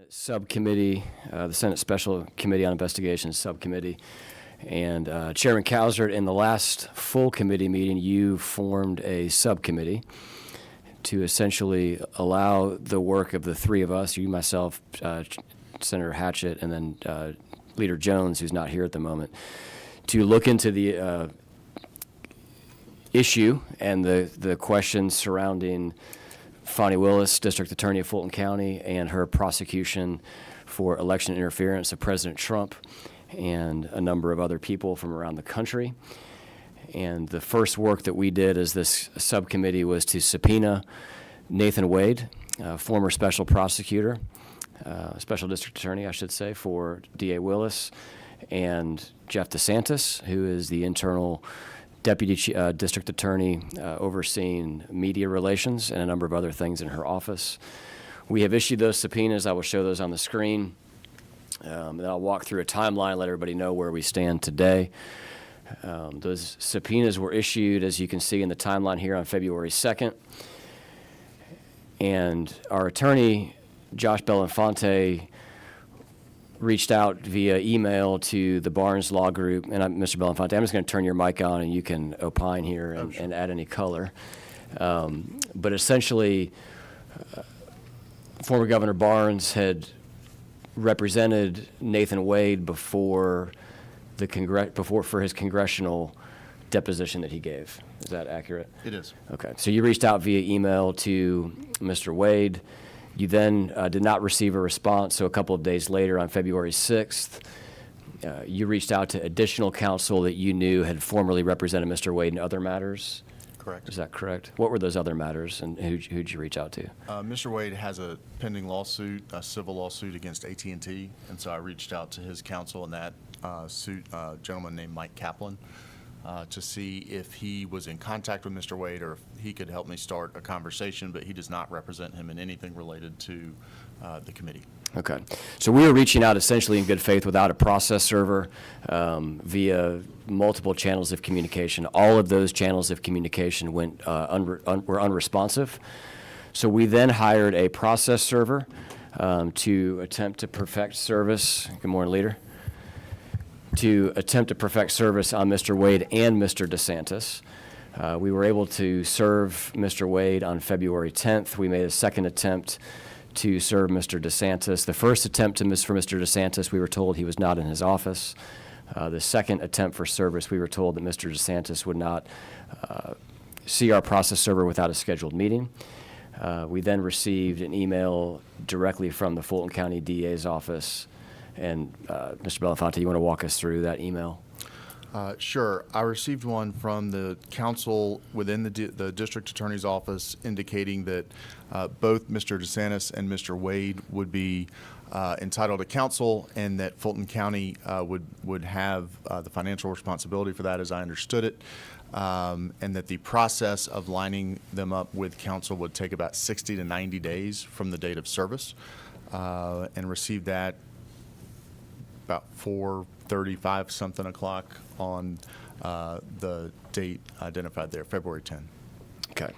Subcommittee, the Senate Special Committee on Investigations Subcommittee. And Chairman Cowsert, in the last full committee meeting, you formed a subcommittee to essentially allow the work of the three of us, you, myself, Senator Hatchett, and then Leader Jones, who's not here at the moment, to look into the issue and the questions surrounding Fani Willis, District Attorney of Fulton County, and her prosecution for election interference of President Trump and a number of other people from around the country. And the first work that we did as this subcommittee was to subpoena Nathan Wade, former special prosecutor, special district attorney, I should say, for D.A. Willis, and Jeff DeSantis, who is the internal deputy district attorney overseeing media relations and a number of other things in her office. We have issued those subpoenas. I will show those on the screen. And I'll walk through a timeline, let everybody know where we stand today. Those subpoenas were issued, as you can see in the timeline here, on February 2nd. And our attorney, Josh Belinfante, reached out via email to the Barnes Law Group. And Mr. Belinfante, I'm just going to turn your mic on and you can opine here and add any color. But essentially, former Governor Barnes had represented Nathan Wade before for his congressional deposition that he gave. Is that accurate? It is. Okay. So you reached out via email to Mr. Wade. You then did not receive a response, so a couple of days later, on February 6th, you reached out to additional counsel that you knew had formerly represented Mr. Wade in other matters. Correct. Is that correct? What were those other matters, and who'd you reach out to? Mr. Wade has a pending lawsuit, a civil lawsuit against AT&T, and so I reached out to his counsel in that suit, a gentleman named Mike Kaplan, to see if he was in contact with Mr. Wade or if he could help me start a conversation, but he does not represent him in anything related to the committee. Okay. So we were reaching out essentially in good faith without a process server via multiple channels of communication. All of those channels of communication were unresponsive. So we then hired a process server to attempt to perfect service. Good morning, Leader. To attempt to perfect service on Mr. Wade and Mr. DeSantis. We were able to serve Mr. Wade on February 10th. We made a second attempt to serve Mr. DeSantis. The first attempt for Mr. DeSantis, we were told he was not in his office. The second attempt for service, we were told that Mr. DeSantis would not see our process server without a scheduled meeting. We then received an email directly from the Fulton County DA's office. And Mr. Belinfante, you want to walk us through that email? Sure. I received one from the counsel within the district attorney's office indicating that both Mr. DeSantis and Mr. Wade would be entitled to counsel, and that Fulton County would have the financial responsibility for that, as I understood it, and that the process of lining them up with counsel would take about 60 to 90 days from the date of service, and received that about 4:35 something o'clock on the date identified there, February 10. Okay.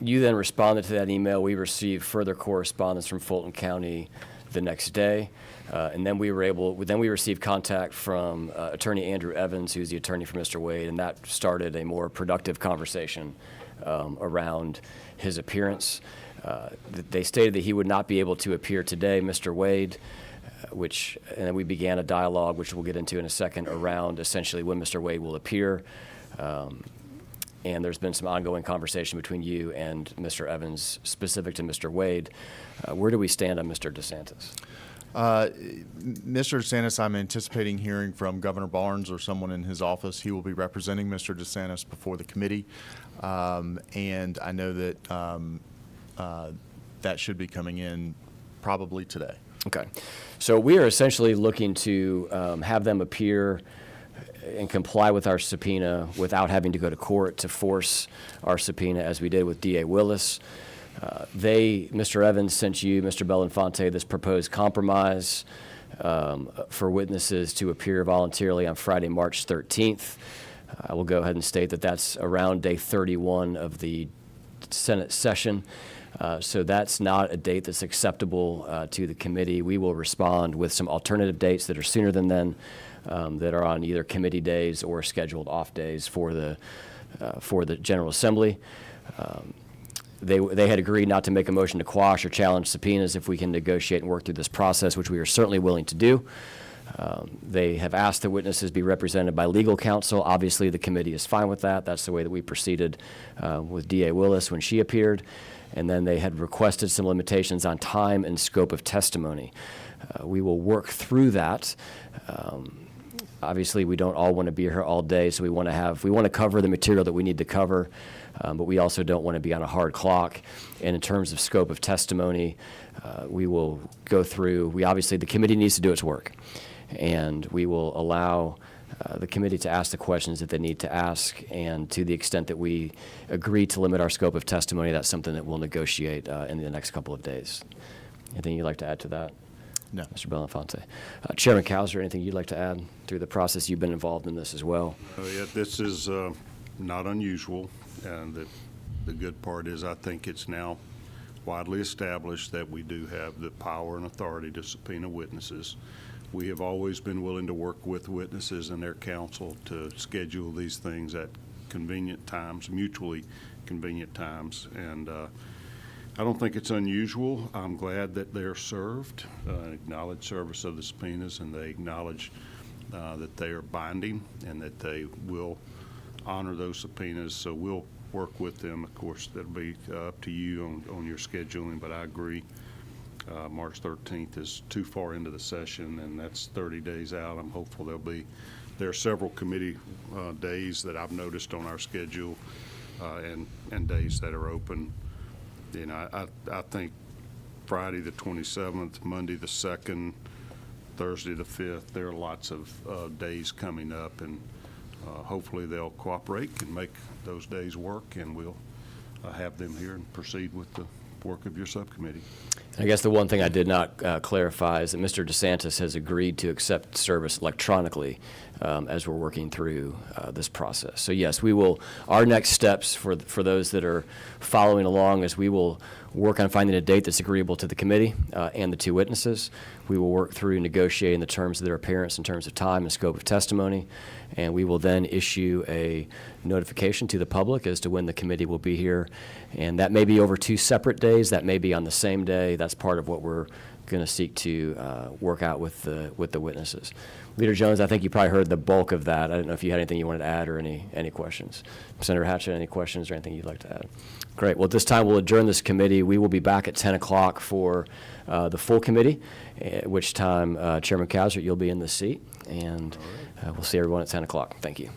You then responded to that email. We received further correspondence from Fulton County the next day, and then we received contact from Attorney Andrew Evans, who's the attorney for Mr. Wade, and that started a more productive conversation around his appearance. They stated that he would not be able to appear today, Mr. Wade, and then we began a dialogue, which we'll get into in a second, around essentially when Mr. Wade will appear. And there's been some ongoing conversation between you and Mr. Evans specific to Mr. Wade. Where do we stand on Mr. DeSantis? Mr. DeSantis, I'm anticipating hearing from Governor Barnes or someone in his office. He will be representing Mr. DeSantis before the committee. And I know that that should be coming in probably today. Okay. So we are essentially looking to have them appear and comply with our subpoena without having to go to court to force our subpoena, as we did with D.A. Willis. Mr. Evans sent you, Mr. Belinfante, this proposed compromise for witnesses to appear voluntarily on Friday, March 13th. I will go ahead and state that that's around day 31 of the Senate session. So that's not a date that's acceptable to the committee. We will respond with some alternative dates that are sooner than then, that are on either committee days or scheduled off days for the General Assembly. They had agreed not to make a motion to quash or challenge subpoenas if we can negotiate and work through this process, which we are certainly willing to do. They have asked the witnesses be represented by legal counsel. Obviously, the committee is fine with that. That's the way that we proceeded with D.A. Willis when she appeared. And then they had requested some limitations on time and scope of testimony. We will work through that. Obviously, we don't all want to be here all day, so we want to cover the material that we need to cover, but we also don't want to be on a hard clock. And in terms of scope of testimony, we will go through. Obviously, the committee needs to do its work, and we will allow the committee to ask the questions that they need to ask, and to the extent that we agree to limit our scope of testimony, that's something that we'll negotiate in the next couple of days. Anything you'd like to add to that? No. Mr. Belafonte. Chairman Cowser, anything you'd like to add through the process? You've been involved in this as well. Yeah, this is not unusual, and the good part is I think it's now widely established that we do have the power and authority to subpoena witnesses. We have always been willing to work with witnesses and their counsel to schedule these things at convenient times, mutually convenient times, and I don't think it's unusual. I'm glad that they're served, acknowledge service of the subpoenas, and they acknowledge that they are binding and that they will honor those subpoenas. So we'll work with them. Of course, that'll be up to you on your scheduling, but I agree. March 13th is too far into the session, and that's 30 days out. I'm hopeful there are several committee days that I've noticed on our schedule and days that are open. You know, I think Friday the 27th, Monday the 2nd, Thursday the 5th, there are lots of days coming up, and hopefully they'll cooperate and make those days work, and we'll have them here and proceed with the work of your subcommittee. I guess the one thing I did not clarify is that Mr. DeSantis has agreed to accept service electronically as we're working through this process. So yes, we will. Our next steps for those that are following along is we will work on finding a date that's agreeable to the committee and the two witnesses. We will work through negotiating the terms of their appearance in terms of time and scope of testimony, and we will then issue a notification to the public as to when the committee will be here. And that may be over 2 separate days. That may be on the same day. That's part of what we're going to seek to work out with the witnesses. Leader Jones, I think you probably heard the bulk of that. I don't know if you had anything you wanted to add or any questions. Senator Hatchett, any questions or anything you'd like to add? Great. Well, at this time, we'll adjourn this committee. We will be back at 10 o'clock for the full committee, at which time, Chairman Cowser, you'll be in the seat, and we'll see everyone at 10 o'clock. Thank you.